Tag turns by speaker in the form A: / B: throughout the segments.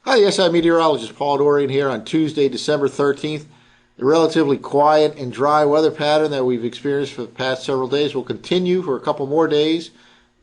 A: Hi, the SI meteorologist Paul Dorian here on Tuesday, December 13th. The relatively quiet and dry weather pattern that we've experienced for the past several days will continue for a couple more days.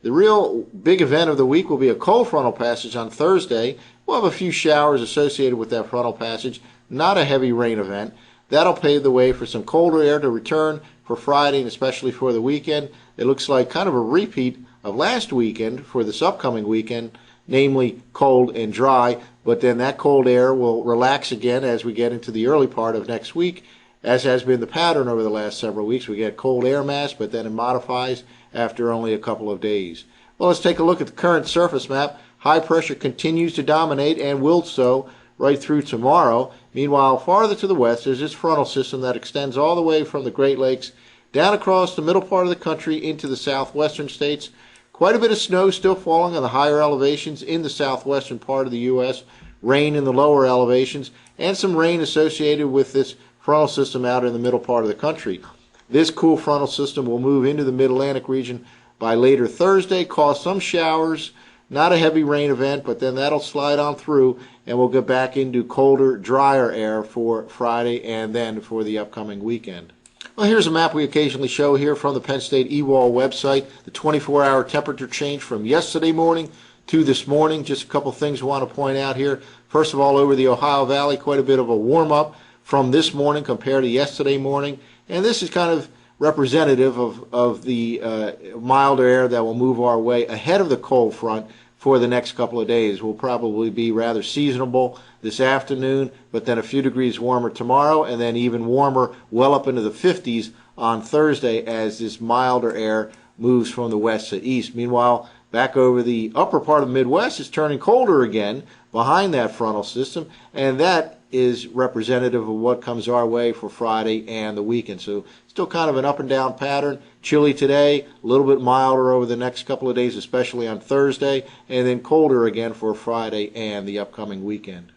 A: The real big event of the week will be a cold frontal passage on Thursday. We'll have a few showers associated with that frontal passage, not a heavy rain event. That'll pave the way for some colder air to return for Friday and especially for the weekend. It looks like kind of a repeat of last weekend for this upcoming weekend, namely cold and dry, but then that cold air will relax again as we get into the early part of next week, as has been the pattern over the last several weeks. We get cold air mass, but then it modifies after only a couple of days. Well, let's take a look at the current surface map. High pressure continues to dominate and will so right through tomorrow. Meanwhile, farther to the west, there's this frontal system that extends all the way from the Great Lakes down across the middle part of the country into the southwestern states. Quite a bit of snow still falling on the higher elevations in the southwestern part of the U.S., rain in the lower elevations, and some rain associated with this frontal system out in the middle part of the country. This cool frontal system will move into the mid-Atlantic region by later Thursday, cause some showers, not a heavy rain event, but then that'll slide on through, and we'll get back into colder, drier air for Friday and then for the upcoming weekend. Well, here's a map we occasionally show here from the Penn State eWall website, the 24-hour temperature change from yesterday morning to this morning. Just a couple things I want to point out here. First of all, over the Ohio Valley, quite a bit of a warm-up from this morning compared to yesterday morning. And this is kind of representative of the milder air that will move our way ahead of the cold front for the next couple of days. Will probably be rather seasonable this afternoon, but then a few degrees warmer tomorrow, and then even warmer well up into the 50s on Thursday as this milder air moves from the west to east. Meanwhile, back over the upper part of the Midwest, it's turning colder again behind that frontal system, and that is representative of what comes our way for Friday and the weekend. So still kind of an up and down pattern. Chilly today, a little bit milder over the next couple of days, especially on Thursday, and then colder again for Friday and the upcoming weekend.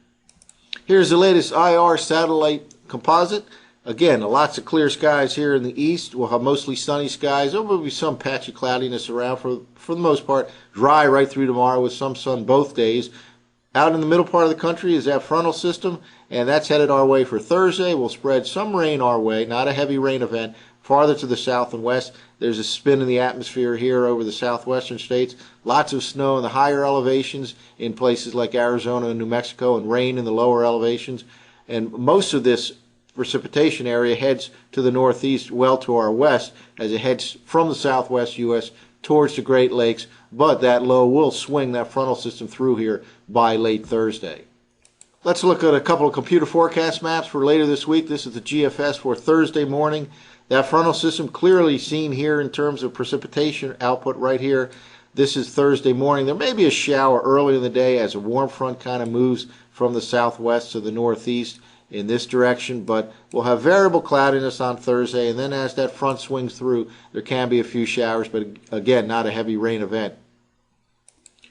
A: Here's the latest IR satellite composite. Again, lots of clear skies here in the east. We'll have mostly sunny skies. There will be some patchy cloudiness around for the most part. Dry right through tomorrow with some sun both days. Out in the middle part of the country is that frontal system, and that's headed our way for Thursday. We'll spread some rain our way, not a heavy rain event. Farther to the south and west, there's a spin in the atmosphere here over the southwestern states. Lots of snow in the higher elevations in places like Arizona and New Mexico, and rain in the lower elevations. And most of this precipitation area heads to the northeast, well to our west, as it heads from the southwest U.S. towards the Great Lakes, but that low will swing that frontal system through here by late Thursday. Let's look at a couple of computer forecast maps for later this week. This is the GFS for Thursday morning. That frontal system clearly seen here in terms of precipitation output right here. This is Thursday morning. There may be a shower early in the day as a warm front kind of moves from the southwest to the northeast in this direction, but we'll have variable cloudiness on Thursday, and then as that front swings through, there can be a few showers, but again, not a heavy rain event.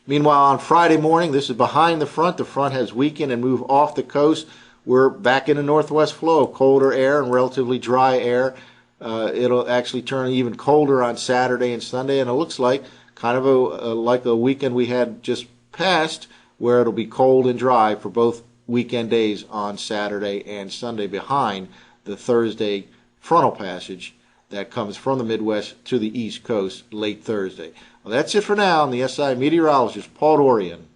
A: Meanwhile, on Friday morning, this is behind the front. The front has weakened and moved off the coast. We're back in a northwest flow of colder air and relatively dry air. It'll actually turn even colder on Saturday and Sunday, and it looks like kind of like the weekend we had just passed, where it'll be cold and dry for both weekend days on Saturday and Sunday behind the Thursday frontal passage that comes from the Midwest to the East Coast late Thursday. Well, that's it for now. I'm the SI meteorologist, Paul Dorian.